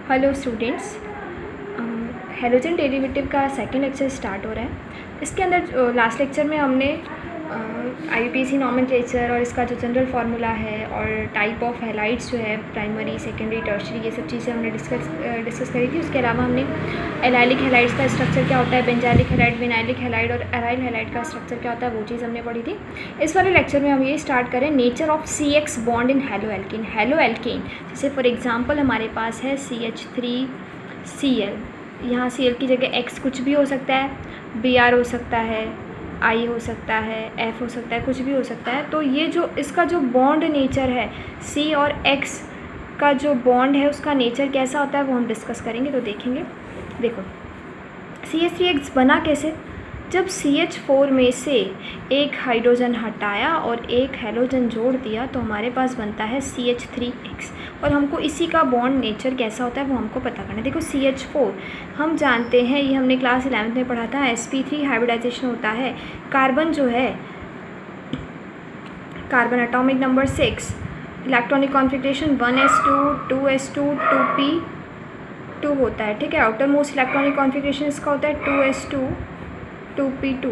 Hello students, halogen derivative का second lecture start हो रहा है। इसके अंदर लास्ट लेक्चर में हमने आईयूपीएसी नॉमेनक्लेचर और इसका जो जनरल फार्मूला है और टाइप ऑफ हैलाइड्स जो है प्राइमरी, सेकेंडरी, टर्शरी, ये सब चीज़ें हमने डिस्कस करी थी। उसके अलावा हमने एलाइलिक हैलाइड्स का स्ट्रक्चर क्या होता है, बेंजाइलिक हैलाइड, विनाइलिक हैलाइड और एराइल हैलाइड का स्ट्रक्चर क्या होता है, वो चीज़ हमने पढ़ी थी। इस वाले लेक्चर में हम ये स्टार्ट करें nature of CX bond in halo alkane. Halo alkane जैसे फॉर एग्जांपल हमारे पास है CH3Cl, यहाँ Cl की जगह X कुछ भी हो सकता है, Br हो सकता है, I हो सकता है, F हो सकता है, कुछ भी हो सकता है। तो ये जो इसका जो बॉन्ड नेचर है C और X का जो बॉन्ड है उसका नेचर कैसा होता है वो हम डिस्कस करेंगे। तो देखेंगे, देखो CH3X बना कैसे, जब CH4 में से एक हाइड्रोजन हटाया और एक हैलोजन जोड़ दिया तो हमारे पास बनता है CH3X। और हमको इसी का बॉन्ड नेचर कैसा होता है वो हमको पता करना है। देखो CH4 हम जानते हैं, ये हमने क्लास 11th में पढ़ा था, sp3 हाइब्रिडाइजेशन होता है। कार्बन जो है, carbon atomic number 6, electronic configuration 1s2 2s2 2p2 होता है। ठीक है, आउटर मोस्ट इलेक्ट्रॉनिक कॉन्फिगरेशन इसका होता है 2s2 2p2।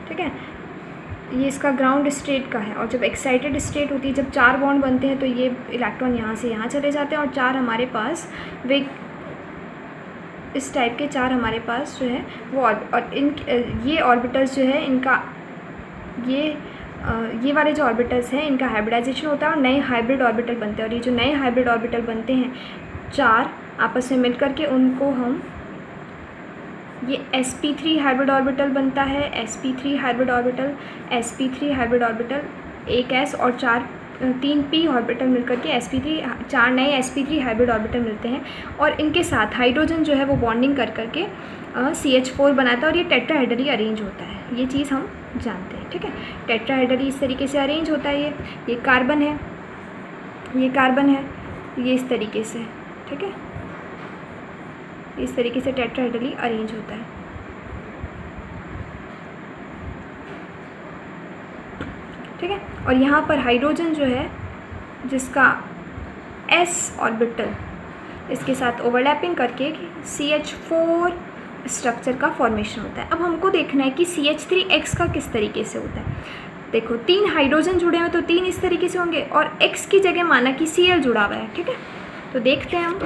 ठीक है, ये इसका ग्राउंड स्टेट का है। और जब एक्साइटेड स्टेट होती है, जब 4 बॉन्ड बनते हैं तो ये इलेक्ट्रॉन यहाँ से यहाँ चले जाते हैं और 4 हमारे पास वे इस टाइप के 4 हमारे पास जो है वो और इन ये ऑर्बिटल्स जो है इनका ये वाले जो ऑर्बिटल्स हैं इनका हाइब्रिडाइजेशन होता है और नए हाइब्रिड ऑर्बिटल बनते हैं। और ये जो नए हाइब्रिड ऑर्बिटल बनते हैं 4 आपस में मिल करके उनको हम, ये sp3 हाइब्रिड ऑर्बिटल बनता है, sp3 hybrid orbital, sp3 hybrid orbital, एक s और 3 p ऑर्बिटल मिलकर के sp3, 4 नए sp3 हाइब्रिड ऑर्बिटल मिलते हैं। और इनके साथ हाइड्रोजन जो है वो बॉन्डिंग कर करके CH4 बनाता है और ये टेट्राहेड्रली अरेंज होता है। ये चीज़ हम जानते हैं। ठीक है, टेट्राहेड्रली इस तरीके से अरेंज होता है। ये कार्बन है, ये कार्बन है, ये इस तरीके से। ठीक है, इस तरीके से टेट्राहेड्रली अरेंज होता है। ठीक है, और यहाँ पर हाइड्रोजन जो है जिसका s ऑर्बिटल इसके साथ ओवरलैपिंग करके CH4 स्ट्रक्चर का फॉर्मेशन होता है। अब हमको देखना है कि CH3X का किस तरीके से होता है। देखो 3 हाइड्रोजन जुड़े हुए तो 3 इस तरीके से होंगे और X की जगह माना कि Cl जुड़ा हुआ है। ठीक है, तो देखते हैं हम।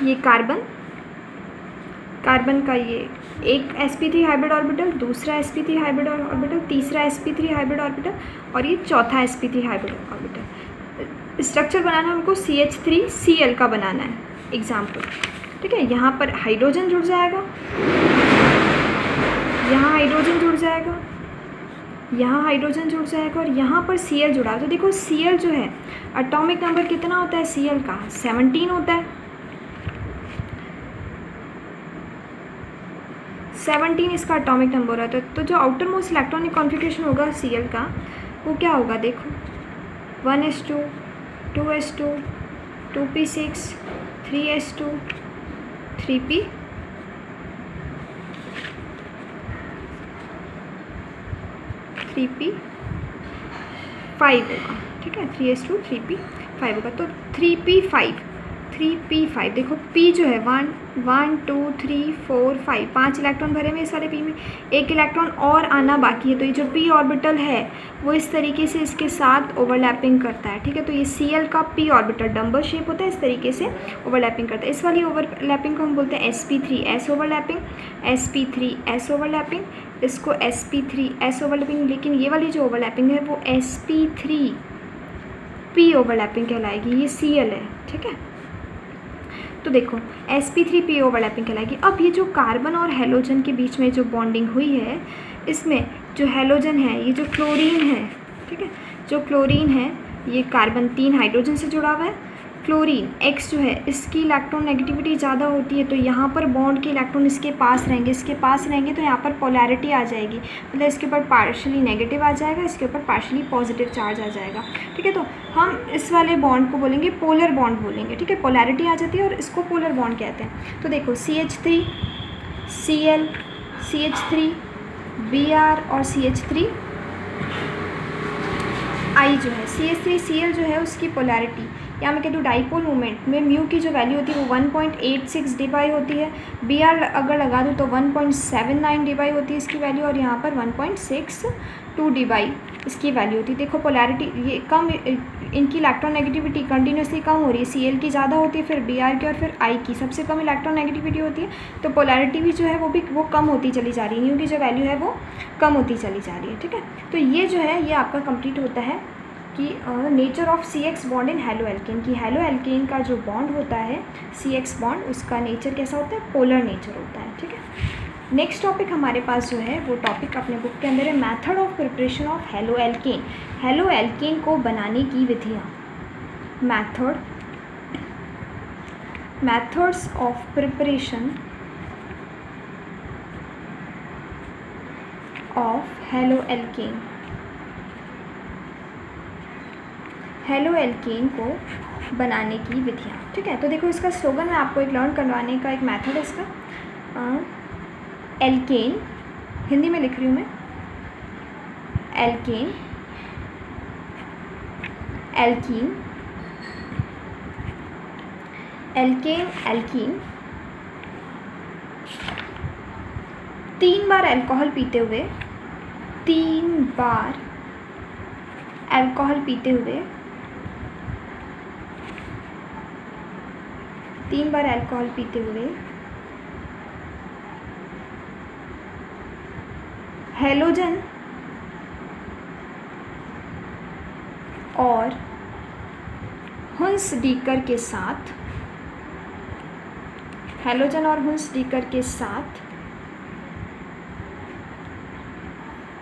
ये कार्बन का ये एक sp3 हाइब्रिड ऑर्बिटल, दूसरा sp3 हाइब्रिड ऑर्बिटल, तीसरा sp3 हाइब्रिड ऑर्बिटल और ये चौथा sp3 हाइब्रिड ऑर्बिटल। स्ट्रक्चर बनाना हमको CH3Cl का बनाना है एग्जाम्पल। ठीक है, यहाँ पर हाइड्रोजन जुड़ जाएगा, यहाँ हाइड्रोजन जुड़ जाएगा, यहाँ हाइड्रोजन जुड़ जाएगा और यहाँ पर Cl जुड़ा। तो देखो Cl जो है एटॉमिक नंबर कितना होता है Cl का, 17 होता है। 17 इसका एटॉमिक नंबर है। तो जो आउटर मोस्ट इलेक्ट्रॉनिक कॉन्फिगरेशन होगा Cl का वो क्या होगा, देखो 1s2 2s2 2p6 3s2 3p5 होगा। ठीक है, 3s2 3p5 होगा। तो 3p5 देखो P जो है 1 2 3 4 5 5 इलेक्ट्रॉन भरे हुए इस वाले P में, एक इलेक्ट्रॉन और आना बाकी है। तो ये जो P ऑर्बिटल है वो इस तरीके से इसके साथ ओवरलैपिंग करता है। ठीक है, तो ये Cl का P ऑर्बिटल डम्बर शेप होता है, इस तरीके से ओवरलैपिंग करता है। इस वाली ओवरलैपिंग को हम बोलते हैं sp3s ओवरलैपिंग, sp3s ओवरलैपिंग, इसको sp3s ओवरलैपिंग। लेकिन ये वाली जो ओवरलैपिंग है वो sp3p ओवरलैपिंग कहलाएगी, ये Cl है। ठीक है, तो देखो sp3p ओवरलैपिंग कहलाएगी। अब ये जो कार्बन और हैलोजन के बीच में जो बॉन्डिंग हुई है, इसमें जो हैलोजन है, ये जो क्लोरीन है, ठीक है, जो क्लोरीन है ये कार्बन 3 हाइड्रोजन से जुड़ा हुआ है। क्लोरीन X जो है इसकी इलेक्ट्रॉन नेगेटिविटी ज़्यादा होती है, तो यहाँ पर बॉन्ड के इलेक्ट्रॉन इसके पास रहेंगे, तो यहाँ पर पोलैरिटी आ जाएगी, मतलब इसके ऊपर पार्शियली नेगेटिव आ जाएगा, इसके ऊपर पार्शियली पॉजिटिव चार्ज आ जाएगा। ठीक है, तो हम इस वाले बॉन्ड को बोलेंगे पोलर बॉन्ड बोलेंगे। ठीक है, पोलैरिटी आ जाती है और इसको पोलर बॉन्ड कहते हैं। तो देखो CH3 Cl CH3 Br और CH3, I जो है CH3Cl जो है उसकी पोलैरिटी, या मैं कह दूँ डाइपोल मोमेंट में म्यू की जो वैल्यू होती है वो 1.86 dpi होती है। Br अगर लगा दूँ तो 1.79 dpi होती है इसकी वैल्यू, और यहाँ पर 1.62 dpi इसकी वैल्यू होती है। देखो पोलैरिटी ये कम, इनकी इलेक्ट्रॉन नेगेटिविटी कंटिन्यूसली कम हो रही है, Cl की ज़्यादा होती है, फिर Br की और फिर I की सबसे कम इलेक्ट्रॉन नेगेटिविटी होती है, तो पोलैरिटी भी जो है वो कम होती चली जा रही है, म्यू की जो वैल्यू है वो कम होती चली जा रही है। ठीक है, तो ये जो है ये आपका कंप्लीट होता है कि nature of CX bond in halo alkane, की हेलो एल्केन का जो बॉन्ड होता है CX बॉन्ड, उसका नेचर कैसा होता है, पोलर नेचर होता है। ठीक है, नेक्स्ट टॉपिक हमारे पास जो है वो टॉपिक अपने बुक के अंदर है method of preparation of halo alkane, halo alkane को बनाने की विधियाँ। Methods of preparation of halo alkane, halo alkane को बनाने की विधियाँ। ठीक है, तो देखो इसका स्लोगन मैं आपको एक लर्न करवाने का एक मेथड है इसका। एल्केन, हिंदी में लिख रही हूँ मैं, एल्केन, एल्कीन, एल्केन, एल्कीन 3 बार अल्कोहल पीते हुए, 3 बार अल्कोहल पीते हुए, 3 बार अल्कोहल पीते हुए हैलोजन और हुंसडीकर के साथ, हैलोजन और हुंसडीकर के साथ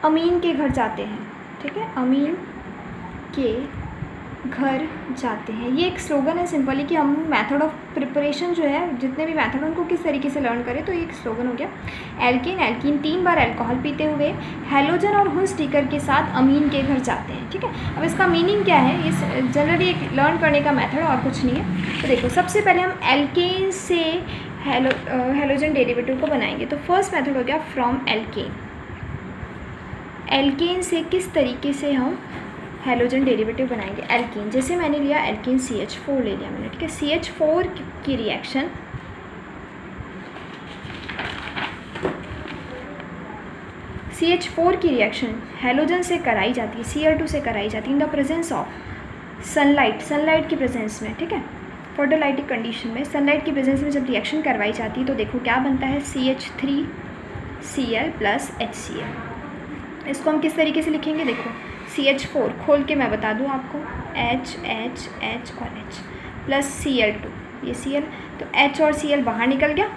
अमीन के घर जाते हैं। ठीक है, अमीन के घर जाते हैं। ये एक स्लोगन है सिंपली कि हम मेथड ऑफ प्रिपरेशन जो है जितने भी मेथड उनको किस तरीके से लर्न करें, तो ये एक स्लोगन हो गया। एल्केन, एल्कीन 3 बार अल्कोहल पीते हुए हैलोजन और हुंसडीकर के साथ अमीन के घर जाते हैं। ठीक है, अब इसका मीनिंग क्या है, ये जनरली एक लर्न करने का मेथड और कुछ नहीं है। तो देखो सबसे पहले हम एल्केन से हैलोजन डेरिवेटिव को बनाएंगे। तो फर्स्ट मेथड हो गया फ्रॉम एल्केन, एल्केन से किस तरीके से हम हैलोजन डेरिवेटिव बनाएंगे। एल्कीन, जैसे मैंने लिया एल्कीन CH4 ले लिया मैंने। ठीक है, CH4 की रिएक्शन CH4 की रिएक्शन हैलोजन से कराई जाती है, Cl2 से कराई जाती है in the presence of sunlight, sunlight की प्रेजेंस में। ठीक है, फोटोलाइटिक कंडीशन में सनलाइट की प्रेजेंस में जब रिएक्शन करवाई जाती है तो देखो क्या बनता है, CH3Cl प्लस HCl। इसको हम किस तरीके से लिखेंगे, देखो CH4 खोल के मैं बता दूं आपको, H H H और H प्लस Cl2, ये Cl, तो H और Cl बाहर निकल गया।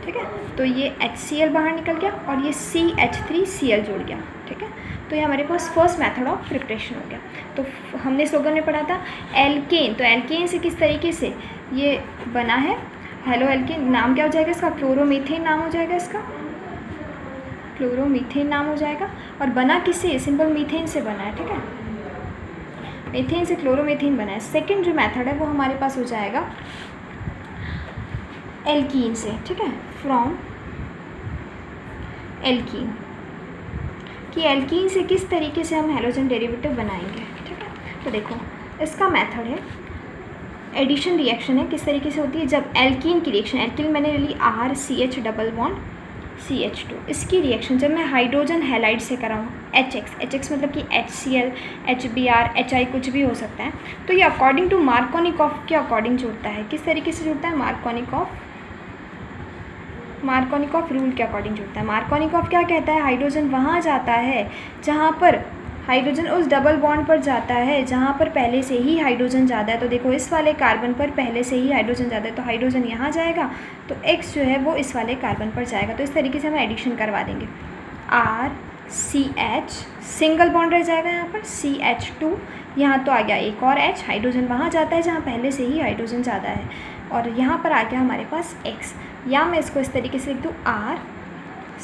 ठीक है, तो ये HCl बाहर निकल गया और ये CH3Cl जुड़ गया। ठीक है, तो ये हमारे पास फर्स्ट मेथड ऑफ प्रिपरेशन हो गया। तो हमने स्लोगन में पढ़ा था एल्केन, तो एल्केन से किस तरीके से ये बना है हेलो एल्केन, नाम क्या हो जाएगा इसका, क्लोरोमीथेन नाम हो जाएगा इसका, क्लोरोमीथेन नाम हो जाएगा। और बना किससे, सिंपल मीथेन से बना है। ठीक है, मीथेन से क्लोरोमीथेन बना है। सेकेंड जो मेथड है वो हमारे पास हो जाएगा एल्कीन से। ठीक है, फ्रॉम एल्कीन, कि एल्कीन से किस तरीके से हम हैलोजन डेरिवेटिव बनाएंगे। ठीक है, तो देखो इसका मेथड है एडिशन रिएक्शन है, किस तरीके से होती है, जब एल्कीन की रिएक्शन, एल्कीन मैंने ली RCH डबल बॉन्ड CH2, इसकी रिएक्शन जब मैं हाइड्रोजन हैलाइड से कराऊँ HX मतलब कि HCl, HBr, HI कुछ भी हो सकता है, तो ये अकॉर्डिंग टू मार्कोनिकॉफ के अकॉर्डिंग जुड़ता है। किस तरीके से जुड़ता है, मार्कोनिकॉफ रूल के अकॉर्डिंग जुड़ता है। मार्कोनिकॉफ क्या कहता है, हाइड्रोजन वहाँ जाता है जहाँ पर हाइड्रोजन उस डबल बॉन्ड पर जाता है जहाँ पर पहले से ही हाइड्रोजन ज़्यादा है। तो देखो इस वाले कार्बन पर पहले से ही हाइड्रोजन ज़्यादा है, तो हाइड्रोजन यहाँ जाएगा तो X जो है वो इस वाले कार्बन पर जाएगा। तो इस तरीके से हम एडिशन करवा देंगे। RCH सिंगल बॉन्ड रह जाएगा यहाँ पर, CH2 यहाँ तो आ गया एक और H, हाइड्रोजन वहाँ जाता है जहाँ पहले से ही हाइड्रोजन ज़्यादा है, और यहाँ पर आ गया हमारे पास X, या मैं इसको इस तरीके से लिख दूँ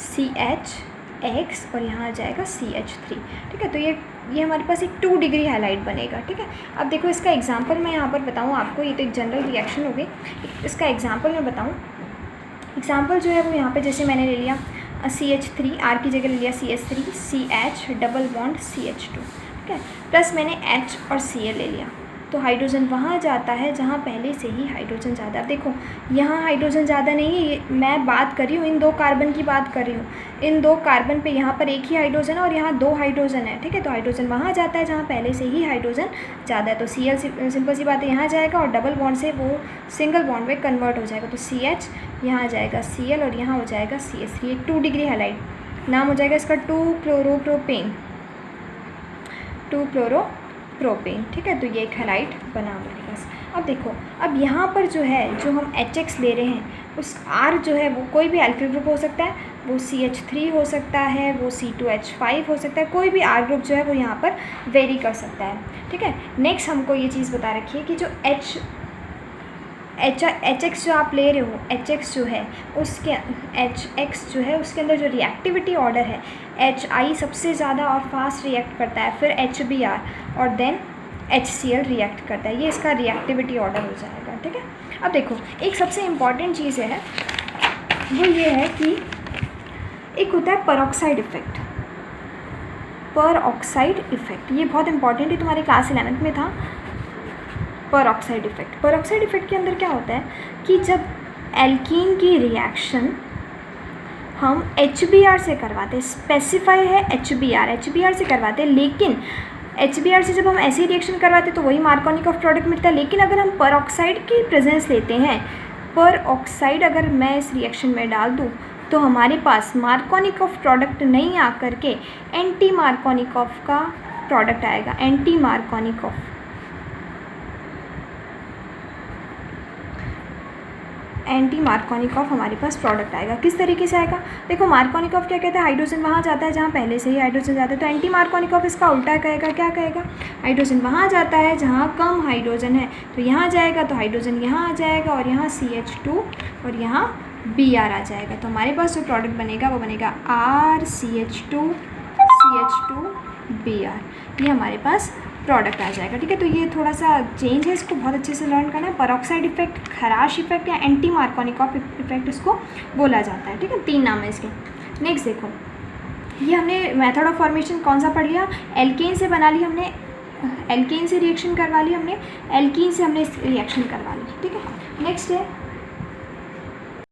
RCHX और यहाँ आ जाएगा CH3। ठीक है, तो ये हमारे पास एक 2 डिग्री हैलाइड बनेगा। ठीक है, अब देखो इसका एग्जांपल मैं यहाँ पर बताऊँ आपको, ये तो एक जनरल रिएक्शन हो गई, इसका एग्जांपल मैं बताऊँ। एग्जांपल जो है वो यहाँ पे जैसे मैंने ले लिया CH3, R की जगह ले लिया CH3, CH double bond CH2, ठीक है, प्लस मैंने H और Cl ले लिया, तो हाइड्रोजन वहाँ जाता है जहाँ पहले से ही हाइड्रोजन ज़्यादा। अब देखो यहाँ हाइड्रोजन ज़्यादा नहीं है, ये मैं बात कर रही हूँ इन 2 कार्बन की बात कर रही हूँ, इन 2 कार्बन पे यहाँ पर एक ही हाइड्रोजन है और यहाँ 2 हाइड्रोजन है, ठीक है, तो हाइड्रोजन वहाँ जाता है जहाँ पहले से ही हाइड्रोजन ज़्यादा है, तो Cl सिंपल सी बात है यहाँ जाएगा और डबल बॉन्ड से वो सिंगल बॉन्ड में कन्वर्ट हो जाएगा, तो CH यहाँ जाएगा Cl और यहाँ हो जाएगा CH3, एक 2 डिग्री हैलाइड, नाम हो जाएगा इसका 2-फ्लोरोप्रोपेन, 2-फ्लोरोप्रोपेन, ठीक है, तो ये एक हैलाइड बना हमारे पास। अब देखो, अब यहाँ पर जो है जो हम HX ले रहे हैं उस R जो है वो कोई भी एल्किल ग्रुप हो सकता है, वो CH3 हो सकता है, वो C2H5 हो सकता है, कोई भी R ग्रुप जो है वो यहाँ पर वेरी कर सकता है, ठीक है। नेक्स्ट हमको ये चीज़ बता रखी है कि जो HX जो आप ले रहे हो, HX जो है उसके HX जो है उसके अंदर जो रिएक्टिविटी ऑर्डर है, HI सबसे ज़्यादा और फास्ट रिएक्ट करता है, फिर HBr और देन HCl रिएक्ट करता है, ये इसका रिएक्टिविटी ऑर्डर हो जाएगा, ठीक है। अब देखो, एक सबसे इम्पॉर्टेंट चीज़ है वो ये है कि एक होता है परऑक्साइड इफ़ेक्ट, परऑक्साइड इफ़ेक्ट, ये बहुत इंपॉर्टेंट है, तुम्हारे क्लास 11th में था परऑक्साइड इफ़ेक्ट। परऑक्साइड इफ़ेक्ट के अंदर क्या होता है कि जब एल्कीन की रिएक्शन हम HBr से करवाते हैं, स्पेसिफाई है HBr से करवाते हैं, लेकिन HBr से जब हम ऐसी रिएक्शन करवाते हैं तो वही मार्कोनिकॉफ प्रोडक्ट मिलता है, लेकिन अगर हम परऑक्साइड की प्रेजेंस लेते हैं, परऑक्साइड अगर मैं इस रिएक्शन में डाल दूँ तो हमारे पास मार्कोनिकॉफ प्रोडक्ट नहीं आ करके एंटी मार्कोनिकॉफ का प्रोडक्ट आएगा, एंटी मार्कोनिकॉफ हमारे पास प्रोडक्ट आएगा। किस तरीके से आएगा, देखो मार्कोनिकॉफ क्या कहता है, हाइड्रोजन वहाँ जाता है जहाँ पहले से ही हाइड्रोजन जाता है, तो एंटी मार्कोनिकॉफ इसका उल्टा कहेगा, क्या कहेगा, हाइड्रोजन वहाँ जाता है जहाँ कम हाइड्रोजन है, तो यहाँ जाएगा तो हाइड्रोजन यहाँ आ जाएगा और यहाँ CH2 और यहाँ Br आ जाएगा, तो हमारे पास जो प्रोडक्ट बनेगा वो बनेगा RCH2 Br, ये हमारे पास प्रोडक्ट आ जाएगा, ठीक है। तो ये थोड़ा सा चेंज है, इसको बहुत अच्छे से लर्न करना है। परऑक्साइड इफेक्ट, खराश इफेक्ट या एंटी मार्कोनिकॉफ इफेक्ट इसको बोला जाता है, ठीक है, 3 नाम है इसके। नेक्स्ट देखो, ये हमने मेथड ऑफ फॉर्मेशन कौन सा पढ़ लिया, एल्केन से बना ली हमने, एल्केन से रिएक्शन करवा ली हमने, एल्कीन से हमने रिएक्शन करवा ली, ठीक है। नेक्स्ट है